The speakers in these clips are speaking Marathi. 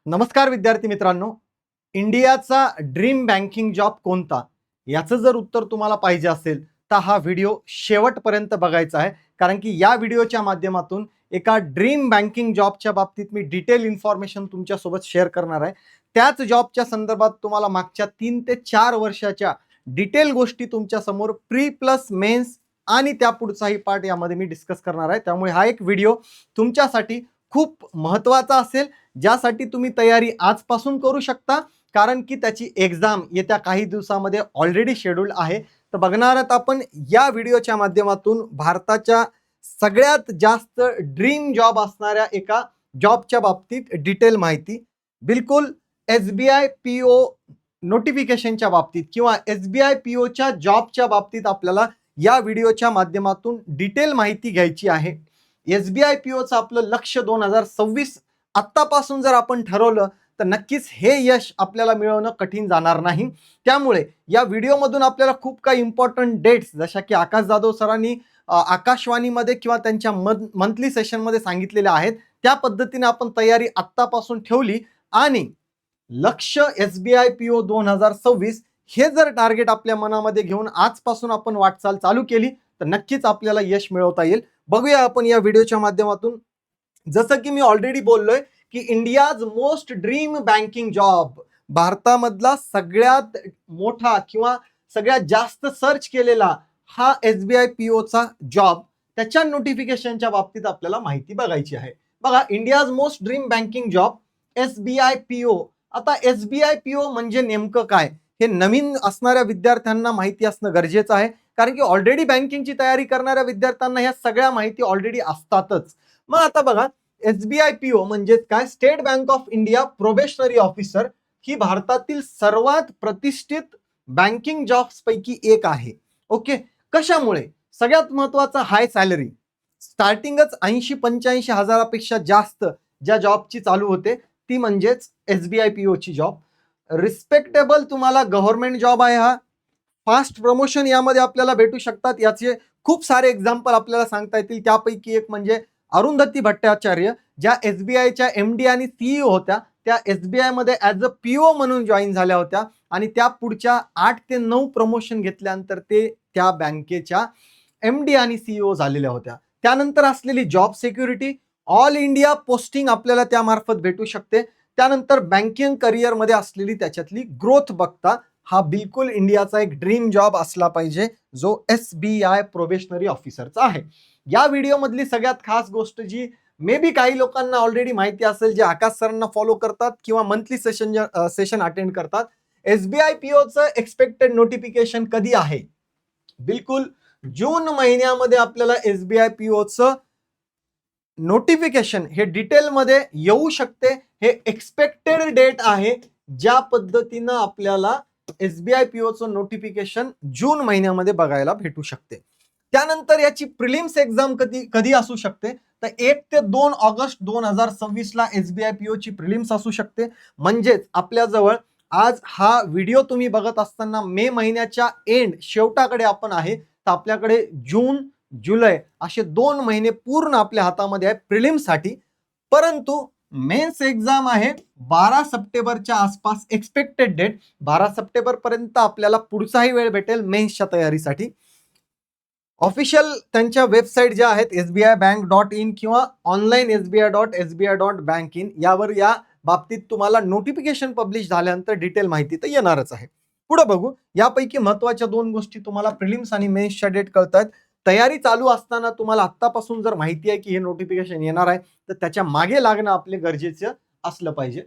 नमस्कार विद्यार्थी मित्रांनो. इंडियाचा ड्रीम बँकिंग जॉब कोणता? याचं जर उत्तर तुम्हाला पाहिजे असेल तर हा व्हिडिओ शेवटपर्यंत बघायचा आहे. कारण की या व्हिडिओच्या माध्यमातून एका ड्रीम बँकिंग जॉबच्या बाबतीत मी डिटेल इन्फॉर्मेशन तुमच्यासोबत शेअर करणार आहे. त्याच जॉबच्या संदर्भात तुम्हाला मागच्या 3 ते 4 वर्षाच्या डिटेल गोष्टी तुमच्यासमोर प्री प्लस मेन्स आणि त्या पुढचाही पार्ट यामध्ये मी डिस्कस करणार आहे. त्यामुळे हा एक व्हिडिओ तुमच्यासाठी खूप महत्त्वाचा असेल, ज्यासाठी तुम्ही तयारी आजपासून करू शकता. कारण की त्याची एक्झाम येत्या काही दिवसामध्ये ऑलरेडी शेड्यूल आहे. तर बघणार आहोत आपण या व्हिडिओच्या माध्यमातून भारताच्या सगळ्यात जास्त ड्रीम जॉब असणाऱ्या एका जॉबच्या बाबतीत डिटेल माहिती. बिलकुल SBI PO नोटिफिकेशनच्या बाबतीत किंवा SBI POच्या जॉबच्या बाबतीत आपल्याला या व्हिडिओच्या माध्यमातून डिटेल माहिती घ्यायची आहे. SBI POचं आपलं लक्ष 2026 आत्तापासून जर आपण ठरवलं तर नक्कीच हे यश आपल्याला मिळवणं कठीण जाणार नाही. त्यामुळे या व्हिडिओमधून आपल्याला खूप काही इम्पॉर्टंट डेट्स जशा की आकाश जाधव सरांनी आकाशवाणीमध्ये किंवा त्यांच्या मंथली सेशनमध्ये सांगितलेल्या आहेत, त्या पद्धतीने आपण तयारी आत्तापासून ठेवली आणि लक्ष SBI PO 2026 हे जर टार्गेट आपल्या मनामध्ये घेऊन आजपासून आपण वाटचाल चालू केली तर नक्कीच आपल्याला यश मिळवता येईल. बघूया आपण या व्हिडिओच्या माध्यमातून. जसं की मी ऑलरेडी बोललोय की India's most dream banking job, भारतामधला सगळ्यात मोठा किंवा सगळ्यात जास्त सर्च केलेला हा SBI POचा जॉब, त्याच्या नोटिफिकेशनच्या बाबतीत आपल्याला माहिती बघायची आहे. बघा, India's most dream banking job SBI PO. आता SBI PO म्हणजे नेमकं काय हे नवीन असणाऱ्या विद्यार्थ्यांना माहिती असणं गरजेचं आहे. कारण की ऑलरेडी बँकिंगची तयारी करणाऱ्या विद्यार्थ्यांना ह्या सगळ्या माहिती ऑलरेडी असतातच. मग आता बघा, SBI PO म्हणजे काय? State Bank of India probationary officer ही भारतातील सर्वात प्रतिष्ठित बँकिंग जॉब्स पैकी एक आहे. ओके, कशामुळे? सगळ्यात महत्वाचा हाय सॅलरी. स्टार्टिंगच 80-85 हजारापेक्षा जास्त ज्या जॉबची चालू होते ती म्हणजेच SBI PO ची जॉब. रिस्पेक्टेबल तुम्हाला गव्हर्नमेंट जॉब आहे हा. फास्ट प्रमोशन यामध्ये आपल्याला भेटू शकतात. याचे खूप सारे एक्झाम्पल आपल्याला सांगता येतील. त्यापैकी एक म्हणजे अरुंधती भट्टाचार्य, ज्या SBIच्या MD आणि CEO होत्या, त्या SBI मध्ये ॲज अ PO म्हणून जॉईन झाल्या होत्या आणि त्या पुढच्या 8 ते 9 प्रमोशन घेतल्यानंतर ते त्या बँकेच्या MD आणि CEO झालेल्या होत्या. त्यानंतर असलेली job security, all India posting आपल्याला त्यामार्फत भेटू शकते. त्यानंतर बँकिंग करिअरमध्ये असलेली त्याच्यातली ग्रोथ बघता हा बिलकुल इंडियाचा एक ड्रीम जॉब असला पाहिजे, जो SBI प्रोबेशनरी ऑफिसरचा आहे. या व्हिडिओमधली सगळ्यात खास गोष्ट जी मे बी काही लोकांना ऑलरेडी माहिती असेल, जे आकाश सरांना फॉलो करतात किंवा मंथली सेशन अटेंड करतात, SBI POचं एक्सपेक्टेड नोटिफिकेशन कधी आहे? बिलकुल जून महिन्यामध्ये आपल्याला SBI POचं नोटिफिकेशन हे डिटेलमध्ये येऊ शकते. हे एक्सपेक्टेड डेट आहे. ज्या पद्धतीनं आपल्याला SBI POचं नोटिफिकेशन जून महिन्यामध्ये बघायला भेटू शकते. त्यानंतर याची प्रिलिम्स एक्झाम कधी असू शकते? तर 1 ते 2 ऑगस्ट 2026 ला SBI PO ची प्रिलिम्स असू शकते. म्हणजेच आपल्याजवळ आज हा व्हिडिओ तुम्ही बघत असताना मे महिन्याच्या शेवटाकडे आपण आहे. तर आपल्याकडे जून, जुलै असे 2 महिने पूर्ण आपल्या हातामध्ये आहे प्रिलिम्ससाठी. परंतु मेन्स एक्झाम आहे 12 सप्टेंबरच्या आसपास एक्सपेक्टेड डेट. 12 सप्टेंबर पर्यंत आपल्याला पुढचाही वेळ भेटेल मेन्सच्या तयारीसाठी. ऑफिशियल त्यांच्या वेबसाईट ज्या आहेत SBIbank.in किंवा ऑनलाईन SBI.SBI.bank.in यावर या बाबतीत तुम्हाला नोटिफिकेशन पब्लिश झाल्यानंतर डिटेल माहिती तर येणारच आहे. पुढे बघू. यापैकी महत्वाच्या 2 गोष्टी तुम्हाला प्रिलिम्स आणि मेन्सच्या डेट कळतात. तयारी चालू असताना तुम्हाला आत्तापासून जर माहिती आहे की हे नोटिफिकेशन येणार आहे तर त्याच्या मागे लागणं आपले गरजेचं असलं पाहिजे.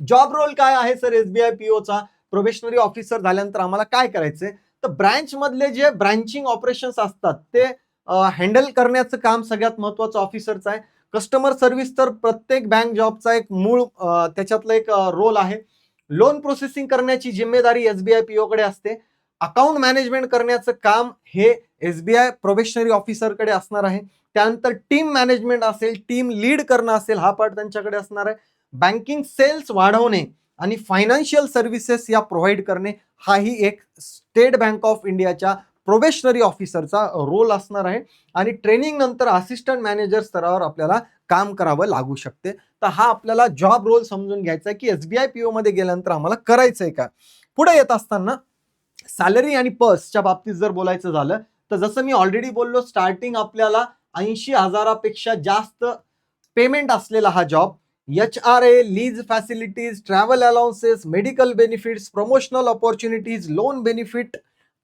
जॉब रोल काय आहे सर SBI POचा? प्रोबेशनरी ऑफिसर झाल्यानंतर आम्हाला काय करायचंय? तर ब्रँच मधले जे ब्रँचिंग ऑपरेशन्स असतात ते हँडल करण्याचं काम सगळ्यात महत्वाचं ऑफिसरचं आहे. कस्टमर सर्व्हिस तर प्रत्येक बँक जॉबचा एक मूळ त्याच्यातला एक रोल आहे. लोन प्रोसेसिंग करण्याची जिम्मेदारी SBI PO कडे असते. अकाउंट मॅनेजमेंट करण्याचं काम हे SBI प्रोबेशनरी ऑफिसरकडे असणार आहे. त्यानंतर टीम मॅनेजमेंट असेल, टीम लीड करणं असेल, हा पार्ट त्यांच्याकडे असणार आहे. बँकिंग सेल्स वाढवणे आणि फायनान्शियल सर्व्हिसेस या प्रोव्हाइड करणे हाही एक स्टेट बँक ऑफ इंडियाच्या प्रोबेशनरी ऑफिसरचा रोल असणार आहे. आणि ट्रेनिंग नंतर असिस्टंट मॅनेजर स्तरावर आपल्याला काम करावं लागू शकते. तर हा आपल्याला जॉब रोल समजून घ्यायचा आहे की SBI PO मध्ये गेल्यानंतर आम्हाला करायचंय का. पुढे येत असताना सॅलरी आणि पर्सच्या बाबतीत जर बोलायचं झालं तर जसं मी ऑलरेडी बोललो, स्टार्टिंग आपल्याला 80,000पेक्षा जास्त पेमेंट असलेला हा job. HRA, lease facilities, travel allowances, medical benefits, promotional opportunities, loan benefit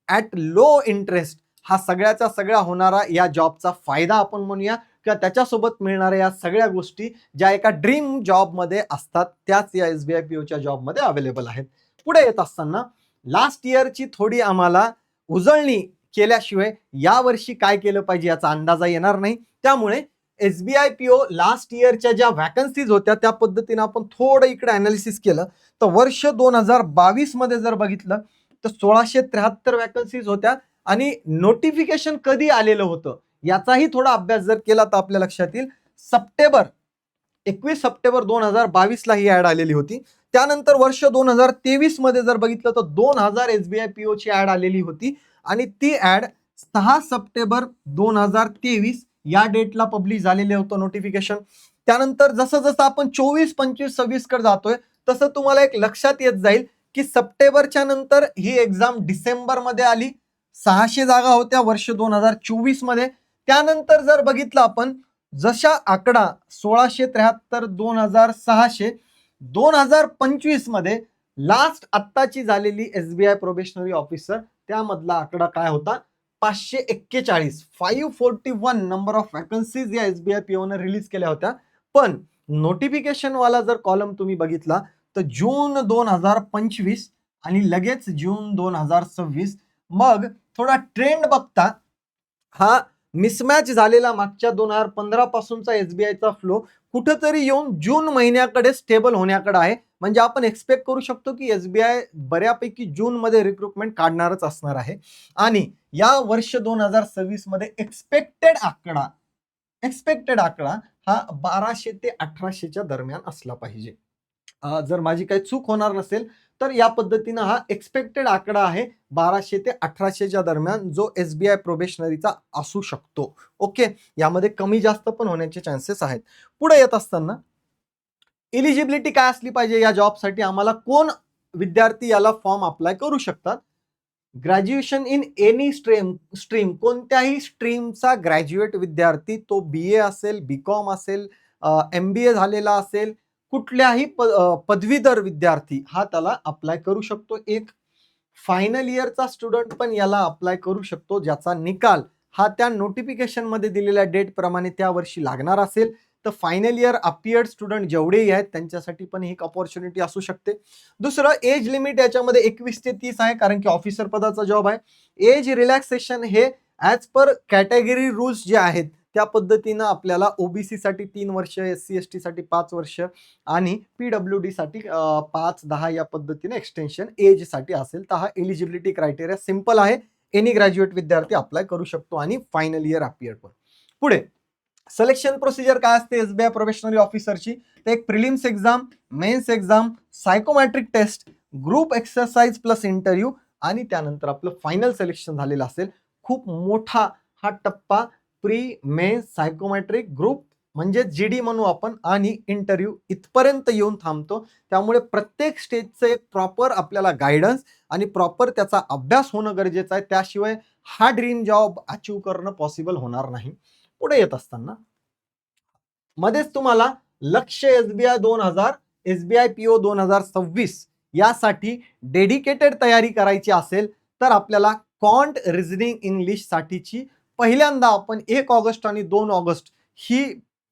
at low interest, हा सगळ्याचा सगळा होणारा या जॉबचा फायदा आपण म्हणूया, किंवा त्याच्यासोबत मिळणाऱ्या या सगळ्या गोष्टी ज्या एका ड्रीम जॉबमध्ये असतात त्याच या SBI POच्या जॉबमध्ये अवेलेबल आहेत. पुढे येत असताना लास्ट इयरची थोडी आम्हाला उजळणी केल्याशिवाय यावर्षी काय केलं पाहिजे याचा अंदाजा येणार नाही. त्यामुळे SBI PO लास्ट इयरच्या ज्या वॅकन्सीज होत्या त्या पद्धतीने आपण थोडं इकडे अनालिसिस केलं तर वर्ष 2022 मध्ये जर बघितलं तर 1673 वॅकन्सीज होत्या आणि नोटिफिकेशन कधी आलेलं होतं याचाही थोडा अभ्यास जर केला तर आपल्या लक्षात येईल. 21 सप्टेंबर 2022 ला ही ऍड आलेली होती. त्यानंतर वर्ष 2023 मध्ये जर बघितलं तर 2000 SBI PO ची ऍड आलेली होती आणि ती ऍड 6 सप्टेंबर 2023 या डेटला पब्लिश झालेले होतं नोटिफिकेशन. त्यानंतर जसं जसं आपण 24, 25, 26 कडे जातोय तसं तुम्हाला एक लक्षात येत जाईल की सप्टेंबरच्या नंतर ही एक्झाम डिसेंबर मध्ये आली. 600 जागा होत्या वर्ष 2024 मध्ये. त्यानंतर जर बघितलं आपण जशा आकडा 1673, 2600, 2025 मध्ये लास्ट आत्ताची झालेली SBI प्रोबेशनरी ऑफिसर त्यामधला आकडा काय होता, 541. 541 नंबर ऑफ वॅकन्सीज या SBI PO ने रिलीज केल्या होत्या. पण नोटिफिकेशन वाला जर कॉलम तुम्ही बघितला तर जून 2025 आणि लगेच जून 2026. मग थोडा ट्रेंड बघता हा मिसमॅच झालेला मागच्या 2015 पासूनचा SBIचा फ्लो कुठेतरी येऊन जून महिन्याकडे स्टेबल होण्याकडे आहे. म्हणजे आपण एक्सपेक्ट करू शकतो की SBI बऱ्यापैकी जून मध्ये रिक्रुटमेंट काढणारच असणार आहे. आणि या वर्ष 2026 मध्ये एक्सपेक्टेड आकडा हा 1200 ते 1800च्या दरम्यान असला पाहिजे. जर माझी काही चूक होणार नसेल तर या पद्धतीनं हा एक्सपेक्टेड आकडा आहे 1200 ते 1800च्या दरम्यान जो SBI प्रोबेशनरीचा असू शकतो. ओके, यामध्ये कमी जास्त पण होण्याचे चान्सेस आहेत. पुढे येत असताना एलिजिबिलिटी काय असली पाहिजे या जॉबसाठी, आम्हाला कोण विद्यार्थी याला फॉर्म अप्लाय करू शकतात. ग्रॅज्युएशन इन एनी स्ट्रीम, कोणत्याही स्ट्रीमचा ग्रॅज्युएट विद्यार्थी, तो BA असेल, BCom असेल, MBA झालेला असेल, कुठल्याही पदवीधर विद्यार्थी हा त्याला अप्लाय करू शकतो. एक फायनल इयरचा स्टुडंट पण याला अप्लाय करू शकतो ज्याचा निकाल हा त्या नोटिफिकेशन मध्ये दिलेल्या डेट प्रमाणे त्या वर्षी लागणार असेल. तर फायनल इयर अपियर्ड स्टुडंट जेवढेही आहेत त्यांच्यासाठी पण एक अपॉर्च्युनिटी असू शकते. दुसरं, एज लिमिट याच्यामध्ये 21 ते 30 आहे कारण की ऑफिसर पदाचा जॉब आहे. एज रिलॅक्सेशन हे ॲज पर कॅटेगरी रूल्स जे आहेत त्या पद्धतीनं आपल्याला OBC साठी 3 वर्ष, SC ST साठी 5 वर्ष आणि PWD साठी 5, 10 या पद्धतीने एक्सटेन्शन एज साठी असेल. तर हा एलिजिबिलिटी क्रायटेरिया सिंपल आहे. एनी ग्रॅज्युएट विद्यार्थी अप्लाय करू शकतो आणि फायनल इयर अपियर पण. पुढे सिलेक्शन प्रोसिजर काय असते SBI प्रोबेशनरी ऑफिसरची, तर एक prelims exam, mains exam, psychometric test, group exercise plus interview आणि त्यानंतर आपलं फायनल सिलेक्शन झालेलं असेल. खूप मोठा हा टप्पा प्री, मेन्स, सायकोमॅट्रिक, ग्रुप म्हणजे GD म्हणू आपण आणि इंटरव्ह्यू इथपर्यंत येऊन थांबतो. त्यामुळे प्रत्येक स्टेजचं एक प्रॉपर आपल्याला गायडन्स आणि प्रॉपर त्याचा अभ्यास होणं गरजेचं आहे. त्याशिवाय हा ड्रीम जॉब अचीव करणं पॉसिबल होणार नाही. पुढे येत असताना मध्येच तुम्हाला लक्ष SBI PO 2026 यासाठी डेडिकेटेड तयारी करायची असेल तर आपल्याला कॉन्ट रिझनिंग इंग्लिश साठीची पहिल्यांदा आपण 1 ऑगस्ट आणि 2 ऑगस्ट ही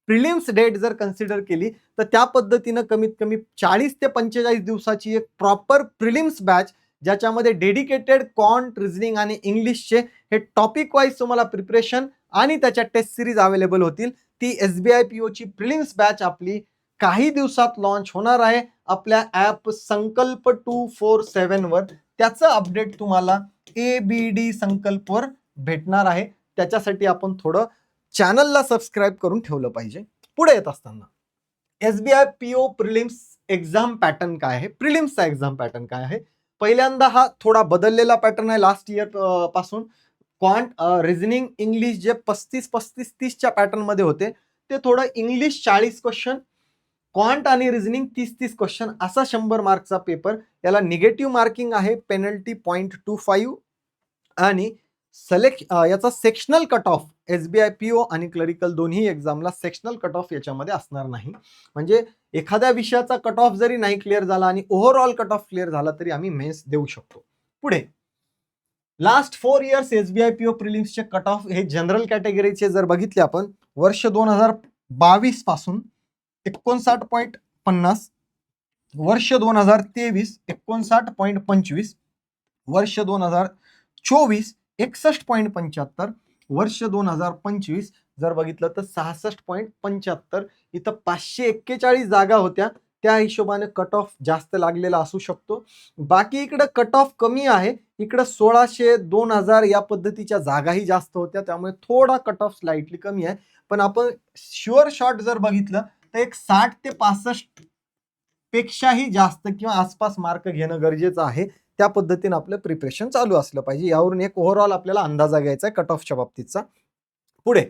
प्रिलिम्स डेट जर कन्सिडर केली तर त्या पद्धतीनं कमीत कमी 40 ते 45 दिवसाची एक प्रॉपर प्रिलिम्स बॅच ज्याच्यामध्ये डेडिकेटेड कॉन्ट, रिझनिंग आणि इंग्लिशचे हे टॉपिक वाईज तुम्हाला प्रिपरेशन आणि त्याच्या टेस्ट सिरीज अवेलेबल होतील. ती SBI PO ची प्रिलिम्स बॅच आपली काही दिवसात लॉन्च होणार आहे आपल्या ॲप संकल्प 247 वर. त्याचं अपडेट तुम्हाला ABD संकल्पवर भेटणार आहे. त्याच्यासाठी आपण थोडं चॅनलला सबस्क्राईब करून ठेवलं पाहिजे. पुढे येत असताना SBI PO prelims exam pattern काय आहे, प्रिलिम्सचा एक्झाम पॅटर्न काय आहे. पहिल्यांदा हा थोडा बदललेला पॅटर्न आहे लास्ट इयर पासून. क्वांट, रिझनिंग, इंग्लिश जे 35-35-30च्या पॅटर्न मध्ये होते ते थोडं इंग्लिश 40 क्वेश्चन, क्वांट आणि रिझनिंग 30-30 क्वेश्चन, असा 100 मार्कचा पेपर. याला निगेटिव्ह मार्किंग आहे, पेनल्टी 0.25 आणि याचा sectional cut off SBI PO आणि क्लरिकल दोन्ही एक्झामला सेक्शनल कट ऑफ याच्यामध्ये असणार नाही. म्हणजे एखाद्या विषयाचा कट ऑफ जरी नाही क्लिअर झाला आणि ओव्हरऑल कट ऑफ क्लिअर झाला तरी आम्ही मेन्स देऊ शकतो. पुढे लास्ट 4 इयर्स SBI PO प्रिलिम्सचे कट ऑफ हे जनरल कॅटेगरीचे जर बघितले आपण, वर्ष 2022 पासून 59.50, वर्ष 2023 59.25, वर्ष 2024 61.75, वर्ष 2025 जर बघितलं तर 66.75. इथं 541 जागा होत्या, त्या हिशोबाने कट ऑफ जास्त लागलेला असू शकतो. बाकी इकडे कट ऑफ कमी आहे, इकडे 1600 2000 या पद्धतीच्या जागाही जास्त होत्या, त्यामुळे थोडा कट ऑफ स्लाइटली कमी आहे. पण आपण शुअर शॉट जर बघितलं तर एक 60 ते 65 पेक्षाही जास्त किंवा आसपास मार्क घेणं गरजेचं आहे. त्या पद्धतीने आपलं प्रिपरेशन चालू असलं पाहिजे. यावरून एक ओव्हरऑल आपल्याला अंदाजा घ्यायचा आहे कट ऑफच्या बाबतीतचा. पुढे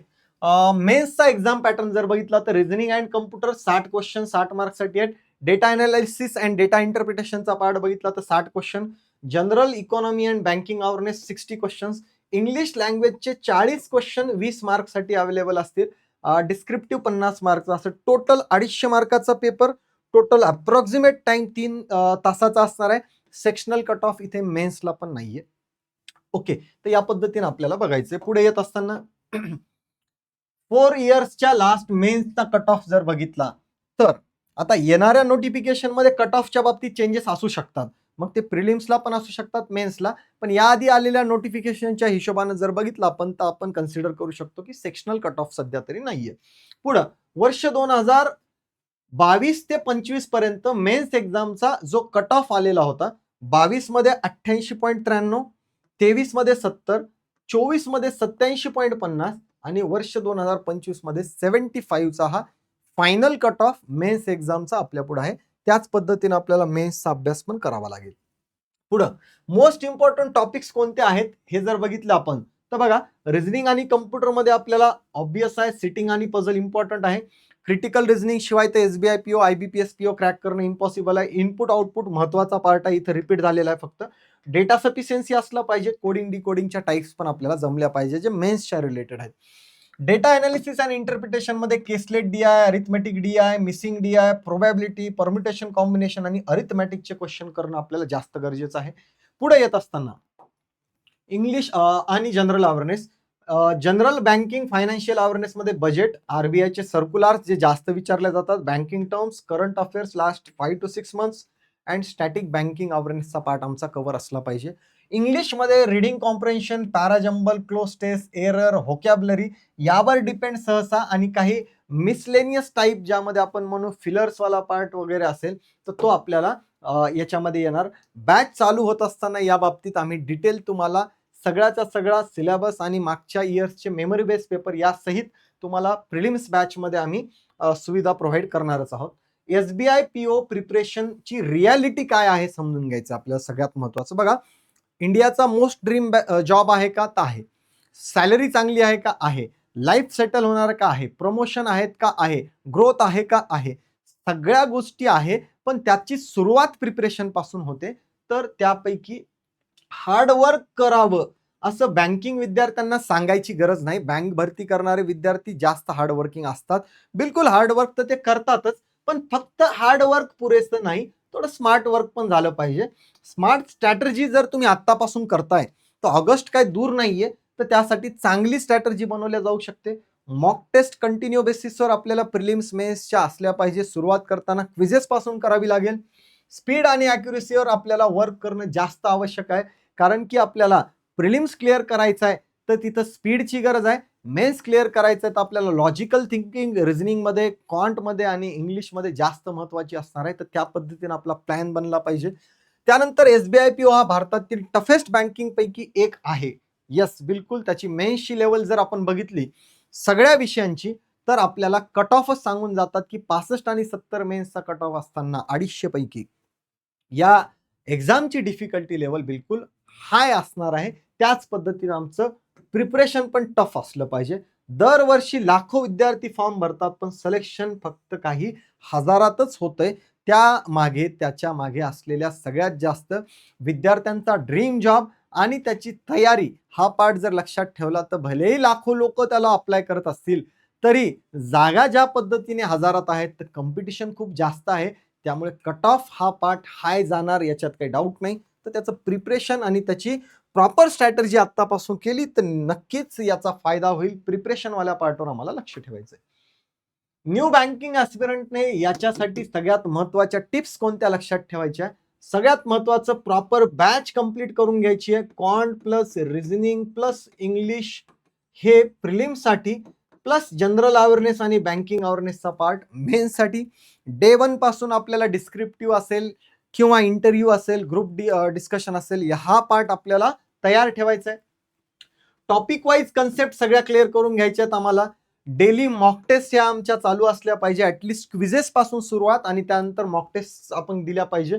मेन्सचा एक्झाम पॅटर्न जर बघितला तर रिझनिंग अँड कम्प्युटर 60 क्वेश्चन 60 मार्क्ससाठी आहेत. डेटा अनालिसिस अँड डेटा इंटरप्रिटेशनचा पार्ट बघितला तर 60 question. General economy and banking awareness 60 questions. English लँग्वेजचे 40 क्वेश्चन 20 मार्क्ससाठी अवेलेबल असतील. डिस्क्रिप्टिव्ह 50 मार्क्स, असं टोटल 250 मार्काचा पेपर. टोटल अप्रॉक्सिमेट टाइम 3 तासाचा असणार आहे. सेक्शनल कट ऑफ इथे मेन्सला पण नाहीये. ओके, तर या पद्धतीने आपल्याला बघायचंय. पुढे येत असताना 4 इयर्सच्या लास्ट मेन्सचा कट ऑफ जर बघितला तर आता येणाऱ्या नोटिफिकेशन मध्ये कट ऑफच्या बाबतीत चेंजेस असू शकतात. मग ते प्रिलिम्सला पण असू शकतात, मेन्सला पण. याआधी आलेल्या नोटिफिकेशनच्या हिशोबाने जर बघितलं आपण तर आपण कन्सिडर करू शकतो की सेक्शनल कट ऑफ सध्या तरी नाहीये. पुढं वर्ष 2022 ते 25 पर्यंत मेन्स एक्झामचा जो कट ऑफ आलेला होता, 22 मध्ये 88.93, 23 मध्ये 70, 24 मध्ये 87.50 आणि वर्ष 2025 मध्ये 75चा हा फायनल कट ऑफ मेन्स एक्झामचा आपल्या पुढे आहे. त्याच पद्धतीने आपल्याला मेन्सचा अभ्यास पण करावा लागेल. पुढं मोस्ट इम्पॉर्टंट टॉपिक्स कोणते आहेत हे जर बघितलं आपण तर बघा, रिझनिंग आणि कम्प्युटर मध्ये आपल्याला ऑब्वियस आहे सिटिंग आणि पझल इम्पॉर्टंट आहे. क्रिटिकल रिझनिंग शिवाय तर SBI PO IBPS PO crack करणं इम्पॉसिबल आहे. इनपुट आउटपुट महत्वाचा पार्ट आहे, इथं रिपीट झालेला आहे फक्त. डेटा सफिशियन्सी असलं पाहिजे, कोडिंग डिकोडिंगच्या टाइप्स पण आपल्याला जमल्या पाहिजे जे मेन्सच्या रिलेटेड आहेत. डेटा अनालिसिस अँड इंटरप्रिटेशन मध्ये caselet DI, arithmetic DI, missing DI, probability, permutation combination आणि अरिथमॅटिकचे क्वेश्चन करणं आपल्याला जास्त गरजेचं आहे. पुढे येत असताना इंग्लिश आणि general awareness. General banking financial awareness मध्ये बजेट, RBIचे सर्क्युलर्स जे जास्त विचारले जातात, banking terms, current affairs last 5 to 6 months and static banking अवेअरनेसचा पार्ट आमचा कव्हर असला पाहिजे. इंग्लिशमध्ये reading comprehension, parajumble, cloze test, error, vocabulary यावर डिपेंड सहसा, आणि काही मिसलेनियस टाईप ज्यामध्ये आपण म्हणू फिलर्सवाला पार्ट वगैरे असेल तर तो आपल्याला याच्यामध्ये येणार. बॅच चालू होत असताना या बाबतीत आम्ही डिटेल तुम्हाला सगळ्याचा सगळा सिलेबस आणि मागच्या इयर्सचे मेमरी बेस पेपर यासहित तुम्हाला प्रिलिम्स बॅचमध्ये आम्ही सुविधा प्रोव्हाइड करणारच आहोत. SBI PO प्रिपरेशनची रियालिटी काय आहे समजून घ्यायचं आपल्याला सगळ्यात महत्वाचं. बघा, इंडियाचा मोस्ट ड्रीम जॉब आहे का? तर आहे. सॅलरी चांगली आहे का? आहे. लाईफ सेटल होणार का? आहे. प्रमोशन आहेत का? आहे. ग्रोथ आहे का? आहे. सगळ्या गोष्टी आहे, पण त्याची सुरुवात प्रिपरेशन पासून होते. तर त्यापैकी हार्डवर्क करावं असं बँकिंग विद्यार्थ्यांना सांगायची गरज नाही. बँक भरती करणारे विद्यार्थी जास्त हार्डवर्किंग असतात. बिलकुल हार्डवर्क तर ते करतातच, पण फक्त हार्डवर्क पुरेसं नाही, थोडं स्मार्ट वर्क पण झालं पाहिजे. स्मार्ट स्ट्रॅटर्जी जर तुम्ही आत्तापासून करताय तर ऑगस्ट काय दूर नाहीये, तर त्यासाठी चांगली स्ट्रॅटर्जी बनवल्या जाऊ शकते. मॉक टेस्ट कंटिन्यू बेसिसवर आपल्याला प्रिलिम्स मेन्सच्या असल्या पाहिजे. सुरुवात करताना क्विजेस पासून करावी लागेल. स्पीड आणि ॲक्युरेसीवर आपल्याला वर्क करणं जास्त आवश्यक आहे, कारण की आपल्याला प्रिलिम्स क्लिअर करायचं आहे तर तिथं स्पीडची गरज आहे. मेन्स क्लिअर करायचं आहे तर आपल्याला लॉजिकल थिंकिंग रिझनिंगमध्ये, क्वांटमध्ये आणि इंग्लिशमध्ये जास्त महत्त्वाची असणार आहे. तर त्या पद्धतीने आपला प्लॅन बनला पाहिजे. त्यानंतर SBI PO हा भारतातील टफेस्ट बँकिंग पैकी एक आहे. यस, बिलकुल. त्याची मेन्सची लेवल जर आपण बघितली सगळ्या विषयांची तर आपल्याला कट ऑफच सांगून जातात की 65 आणि 70 मेन्सचा कट ऑफ असताना 250 पैकी या एक्झामची डिफिकल्टी लेवल बिलकुल हाय असणार आहे. त्याच पद्धतीने आमचं प्रिपरेशन पण टफ असलं पाहिजे. दरवर्षी लाखो विद्यार्थी फॉर्म भरतात, पण सिलेक्शन फक्त काही हजारातच होतंय. त्याच्या मागे असलेल्या सगळ्यात जास्त विद्यार्थ्यांचा ड्रीम जॉब आणि त्याची तयारी हा पार्ट जर लक्षात ठेवला, तर भलेही लाखो लोक त्याला अप्लाय करत असतील, तरी जागा ज्या पद्धतीने हजारात आहेत, तर कॉम्पिटिशन खूप जास्त आहे. त्यामुळे कट ऑफ हा पार्ट हाय जाणार याच्यात काही डाऊट नाही. तर त्याचं प्रिपरेशन आणि त्याची प्रॉपर स्ट्रॅटर्जी आत्तापासून केली तर नक्कीच याचा फायदा होईल. प्रिपरेशनवाल्या पार्टवर आम्हाला लक्ष ठेवायचं आहे. न्यू बँकिंग ॲस्पिरंटने याच्यासाठी सगळ्यात महत्त्वाच्या टिप्स कोणत्या लक्षात ठेवायच्या? सगळ्यात महत्त्वाचं प्रॉपर बॅच कंप्लीट करून घ्यायची आहे. Quant plus reasoning plus English हे प्रिलिम्ससाठी प्लस जनरल अवेअरनेस आणि बँकिंग अवेअरनेसचा पार्ट मेन्ससाठी. डे 1 पासून आपल्याला डिस्क्रिप्टिव्ह असेल किंवा इंटरव्ह्यू असेल, ग्रुप डिस्कशन असेल, हा पार्ट आपल्याला तयार ठेवायचा आहे. टॉपिक वाईज कन्सेप्ट सगळ्या क्लिअर करून घ्यायच्या आहेत आम्हाला. डेली मॉक टेस्ट या आमच्या चालू असल्या पाहिजे, ऍटलिस्ट क्विजेस पासून सुरुवात आणि त्यानंतर मॉक टेस्ट आपण दिल्या पाहिजे.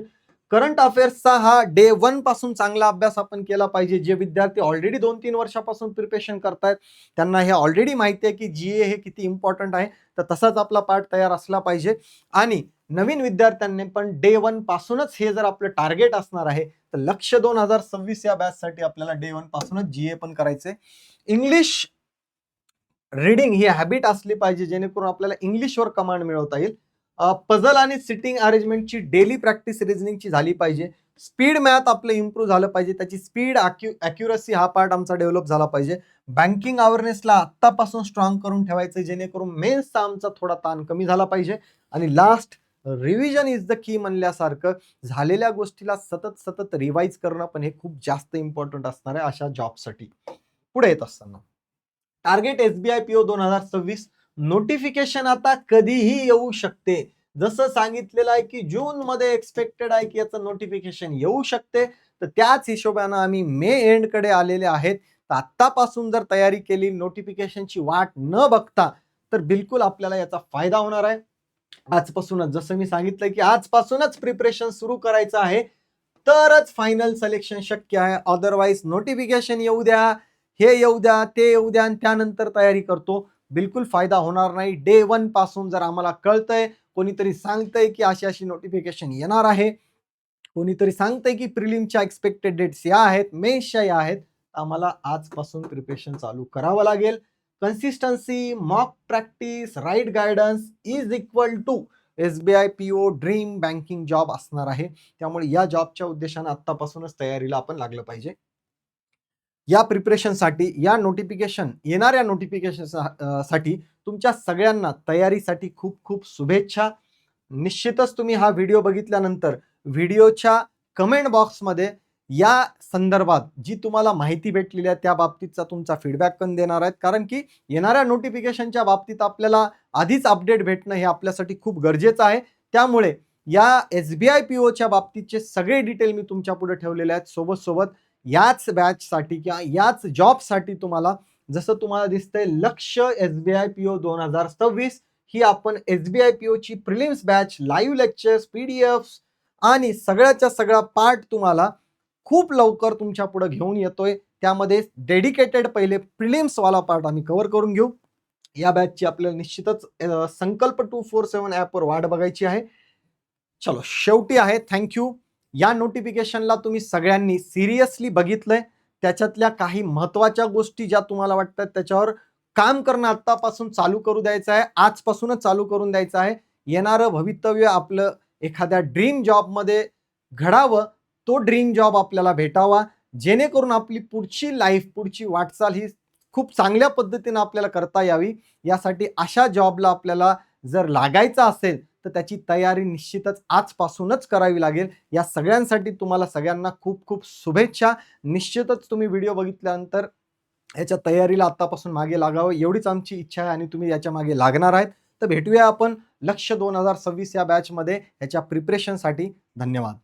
करंट अफेअर्सचा हा डे 1 पासून चांगला अभ्यास आपण केला पाहिजे. जे विद्यार्थी ऑलरेडी 2-3 वर्षापासून प्रिपरेशन करतायत त्यांना हे ऑलरेडी माहिती आहे की जीए हे किती इम्पॉर्टंट आहे, तर तसाच आपला पार्ट तयार असला पाहिजे. आणि नवीन विद्यार्थ्यांनी पण डे 1 पासूनच हे जर आपलं टार्गेट असणार आहे, तर लक्ष 2026 या बॅचसाठी आपल्याला डे 1 पासूनच जीए पण करायचंय. इंग्लिश रीडिंग ही हॅबिट असली पाहिजे, जेणेकरून आपल्याला इंग्लिशवर कमांड मिळवता येईल. पझल आणि सिटिंग अरेंजमेंटची डेली प्रॅक्टिस रिझनिंगची झाली पाहिजे. स्पीड मॅथ आपलं इम्प्रूव्ह झालं पाहिजे, त्याची स्पीड अॅक्युरसी हा पार्ट आमचा डेव्हलप झाला पाहिजे. बँकिंग अवेअरनेसला आत्तापासून स्ट्रॉंग करून ठेवायचं, जेणेकरून मेन्सचा आमचा थोडा ताण कमी झाला पाहिजे. आणि last, revision is the key म्हणल्यासारखं झालेल्या गोष्टीला सतत रिवाइज करणं पण हे खूप जास्त इम्पॉर्टंट असणार आहे अशा जॉबसाठी. पुढे येत असताना टार्गेट एसबीआय पीओ 2026 नोटिफिकेशन आता कधीही येऊ शकते. जसं सांगितलेलं आहे की जून मध्ये एक्सपेक्टेड आहे की याचं नोटिफिकेशन येऊ शकते, तर त्याच हिशोबानं आम्ही मे एंड कडे आलेले आहेत. तर आत्तापासून जर तयारी केली, नोटिफिकेशनची वाट न बघता, तर बिलकुल आपल्याला याचा फायदा होणार आहे. आजपासूनच, जसं मी सांगितलं की आजपासूनच प्रिपरेशन सुरू करायचं आहे, तरच फायनल सिलेक्शन शक्य आहे. अदरवाईज नोटिफिकेशन येऊ द्या, हे येऊ द्या, ते येऊ द्या आणि त्यानंतर तयारी करतो, बिलकुल फायदा होणार नाही. डे 1 पासून जर आम्हाला कळतंय, कोणीतरी सांगतंय की अशी नोटिफिकेशन येणार आहे, कोणीतरी सांगतंय की प्रिलिमच्या एक्सपेक्टेड डेट्स या आहेत, मेन्सच्या या आहेत, आम्हाला आजपासून प्रिपरेशन चालू करावं लागेल. Consistency, mock practice, right guidance is equal to SBI PO dream banking job असणार आहे. त्यामुळे या जॉबच्या उद्देशाने आत्तापासूनच तयारीला आपण लागलं पाहिजे. या प्रिपरेशनसाठी, या येणाऱ्या नोटिफिकेशन साठी तुमच्या सगळ्यांना तयारीसाठी खूप खूप शुभेच्छा. निश्चितच तुम्ही हा व्हिडिओ बघितल्यानंतर व्हिडिओच्या कमेंट बॉक्समध्ये या संदर्भात जी तुम्हाला माहिती भेटलेली आहे त्या बाबतीतचा तुमचा फीडबॅक पण देणार आहेत, कारण की येणाऱ्या नोटिफिकेशनच्या बाबतीत आपल्याला आधीच अपडेट भेटणं हे आपल्यासाठी खूप गरजेचं आहे. त्यामुळे या एसबीआय पीओच्या बाबतीतचे सगळे डिटेल मी तुमच्या पुढे ठेवलेले आहेत. सोबत याच बॅचसाठी किंवा याच जॉबसाठी तुम्हाला, जसं तुम्हाला दिसतंय लक्ष एसबीआय पीओ 2026, ही आपण एसबीआय पीओची prelims batch, live lectures, PDF आणि सगळ्याच्या सगळा पार्ट तुम्हाला खूप लवकर तुमच्या पुढे घेऊन येतोय. त्यामध्ये डेडिकेटेड पहिले प्रिलिम्स वाला पार्ट आम्ही कव्हर करून घेऊ. या बॅचची आपल्याला निश्चितच संकल्प 247 ॲपवर वाट बघायची आहे. चलो, शेवटी आहे थँक्यू. या नोटिफिकेशनला तुम्ही सगळ्यांनी सिरियसली बघितलंय. त्याच्यातल्या काही महत्त्वाच्या गोष्टी ज्या तुम्हाला वाटतात त्याच्यावर काम करणं आत्तापासून चालू करू द्यायचं आहे. आजपासूनच चालू करून द्यायचं आहे. येणारं भवितव्य आपलं एखाद्या ड्रीम जॉबमध्ये घडावं, तो ड्रीम जॉब आपल्याला भेटावा, जेणेकरून आपली पुढची लाईफ, पुढची वाटचाल ही खूप चांगल्या पद्धतीने आपल्याला करता यावी. यासाठी अशा जॉबला आपल्याला जर लागायचं असेल, तर त्याची तयारी निश्चितच आजपासूनच करावी लागेल. या सगळ्यांसाठी तुम्हाला सगळ्यांना खूप खूप शुभेच्छा. निश्चितच तुम्ही व्हिडिओ बघितल्यानंतर याच्या तयारीला आत्तापासून मागे लागावं एवढीच आमची इच्छा आहे आणि तुम्ही याच्या मागे लागणार आहेत. तर भेटूया आपण लक्ष्य 2026 या बॅचमध्ये याच्या प्रिपरेशनसाठी. धन्यवाद.